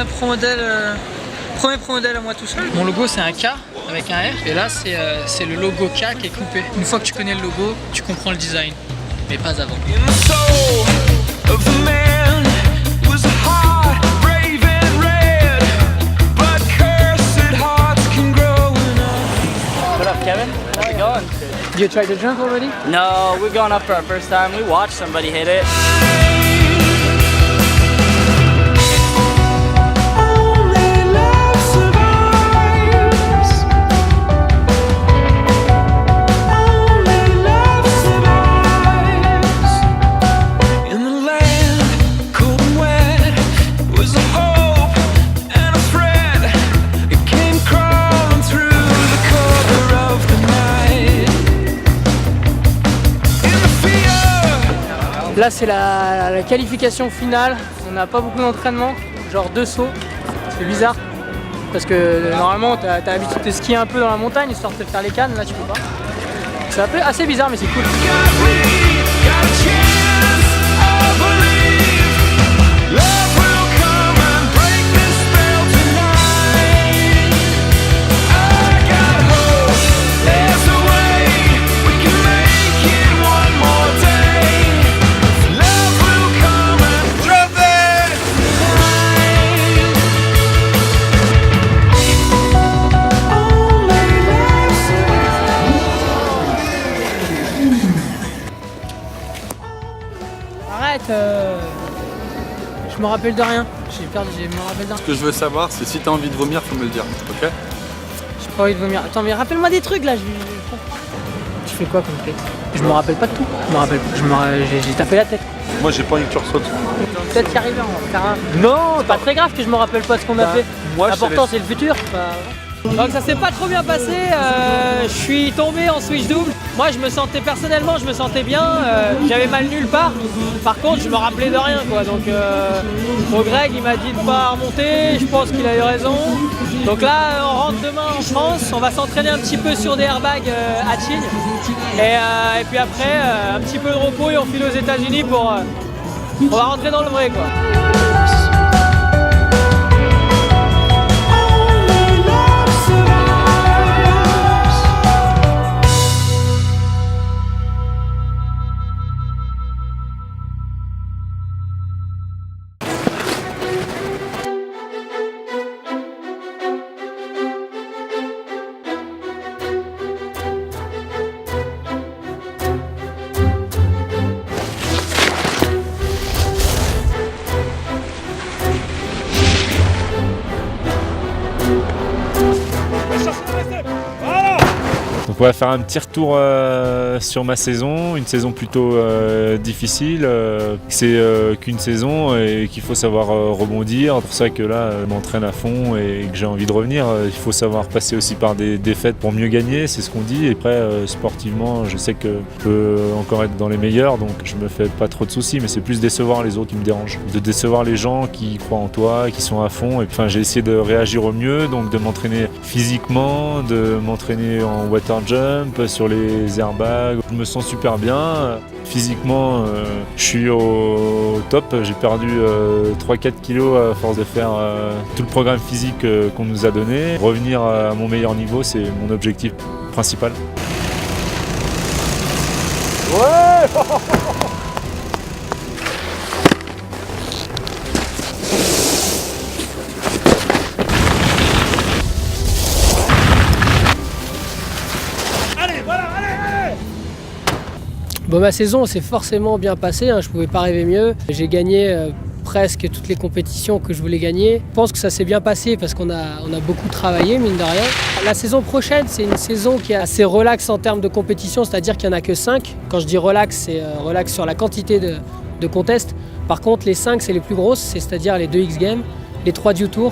premier pro modèle à moi tout seul. Mon logo c'est un K avec un R et là c'est le logo K qui est coupé. Une fois que tu connais le logo, tu comprends le design, mais pas avant. What up, Kevin? How's it going? You tried to jump already? No, we're going up for our first time. We watched somebody hit it. Là c'est la qualification finale, on n'a pas beaucoup d'entraînement, genre 2 sauts, c'est bizarre parce que normalement t'as l'habitude de skier un peu dans la montagne histoire de te faire les cannes, là tu peux pas. C'est un peu assez bizarre mais c'est cool. Je me rappelle de rien. J'ai perdu, je me rappelle de rien. Ce que je veux savoir, c'est si t'as envie de vomir, faut me le dire, ok? J'ai pas envie de vomir. Attends, mais rappelle-moi des trucs là. Tu fais quoi comme fait? Je me rappelle pas de tout. Je me rappelle. J'ai tapé la tête. Moi, j'ai pas envie que tu ressautes. Peut-être y arriver, on va faire un. Non, c'est pas très grave que je me rappelle pas de ce qu'on a fait. L'important c'est le futur. Donc ça s'est pas trop bien passé, je suis tombé en switch double. Moi personnellement je me sentais bien, j'avais mal nulle part. Par contre je me rappelais de rien quoi. Donc Greg il m'a dit de pas remonter, je pense qu'il a eu raison. Donc là on rentre demain en France, on va s'entraîner un petit peu sur des airbags à Tignes. Et puis après un petit peu de repos et on file aux États-Unis pour on va rentrer dans le vrai quoi. Donc on va faire un petit retour sur ma saison, une saison plutôt difficile. C'est qu'une saison et qu'il faut savoir rebondir. C'est pour ça que là, je m'entraîne à fond et que j'ai envie de revenir. Il faut savoir passer aussi par des défaites pour mieux gagner, c'est ce qu'on dit. Et après, sportivement, je sais que je peux encore être dans les meilleurs, donc je me fais pas trop de soucis. Mais c'est plus décevoir les autres qui me dérangent. De décevoir les gens qui croient en toi, qui sont à fond. Et enfin, j'ai essayé de réagir au mieux, donc de m'entraîner physiquement, de m'entraîner en water jump, sur les airbags. Je me sens super bien. Physiquement, je suis au top. J'ai perdu 3-4 kilos à force de faire tout le programme physique qu'on nous a donné. Revenir à mon meilleur niveau, c'est mon objectif principal. Ouais. Bon, ma saison s'est forcément bien passée, hein, je pouvais pas rêver mieux. J'ai gagné presque toutes les compétitions que je voulais gagner. Je pense que ça s'est bien passé parce qu'on a beaucoup travaillé, mine de rien. La saison prochaine, c'est une saison qui est assez relax en termes de compétition, c'est-à-dire qu'il n'y en a que 5. Quand je dis relax, c'est relax sur la quantité de contests. Par contre, les 5, c'est les plus grosses, c'est-à-dire les 2 X-Games, les 3 Dew Tour.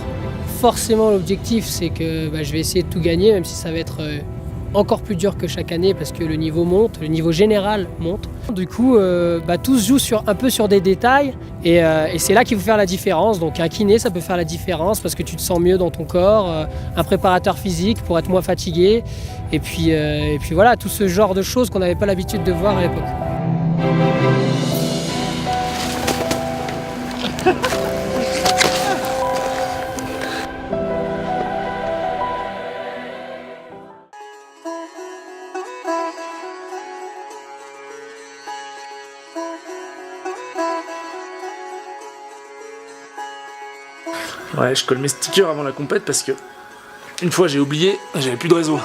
Forcément, l'objectif, c'est que je vais essayer de tout gagner, même si ça va être encore plus dur que chaque année parce que le niveau monte, le niveau général monte. Du coup, tout se joue un peu sur des détails et c'est là qu'il faut faire la différence. Donc un kiné, ça peut faire la différence parce que tu te sens mieux dans ton corps, un préparateur physique pour être moins fatigué et puis voilà, tout ce genre de choses qu'on n'avait pas l'habitude de voir à l'époque. Ouais, je colle mes stickers avant la compète parce que une fois j'ai oublié, j'avais plus de réseau.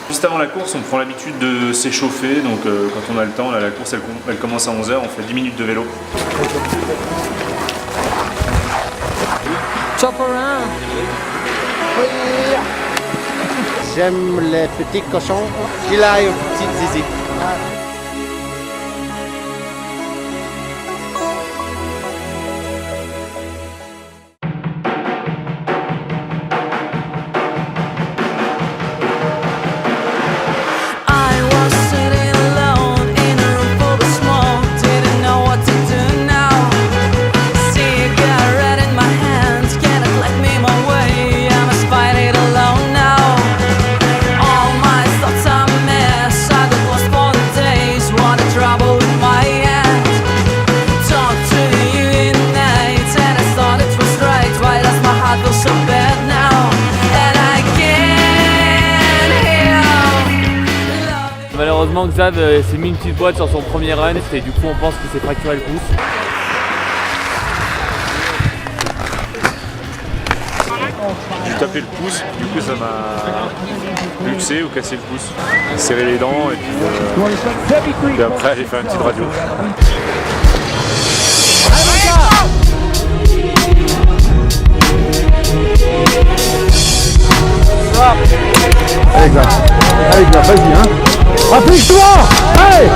Juste avant la course, on prend l'habitude de s'échauffer, donc quand on a le temps, là, la course elle commence à 11h, on fait 10 minutes de vélo. Chop around. J'aime les petits cochons qu'il a une petite zizi. Malheureusement, Xav s'est mis une petite boîte sur son premier run et du coup on pense qu'il s'est fracturé le pouce. J'ai tapé le pouce, du coup ça m'a luxé ou cassé le pouce. Serré les dents et puis après j'ai fait une petite radio. Allez Xav, vas-y hein. Applique-toi. Hey.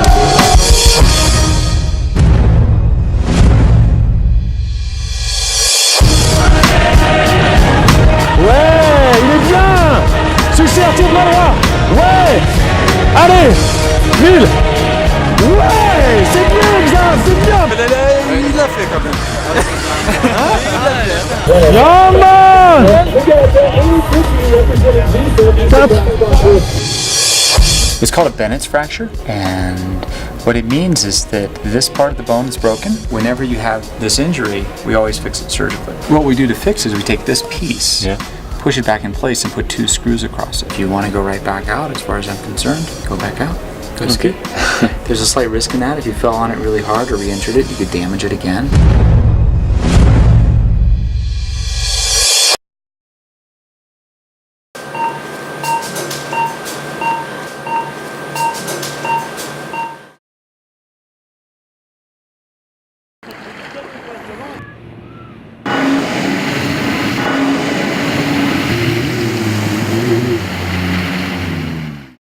Ouais, il est bien. Succès, retourne la droit. Ouais. Allez, 1000. Ouais, c'est bien Xav, c'est bien. Il l'a fait quand même. Yeah man. It's called a Bennett's fracture, and what it means is that this part of the bone is broken. Whenever you have this injury, we always fix it surgically. What we do to fix it is we take this piece, push it back in place, and put 2 screws across it. If you want to go right back out, as far as I'm concerned, go back out. Goes good. There's a slight risk in that. If you fell on it really hard or re-injured it, you could damage it again.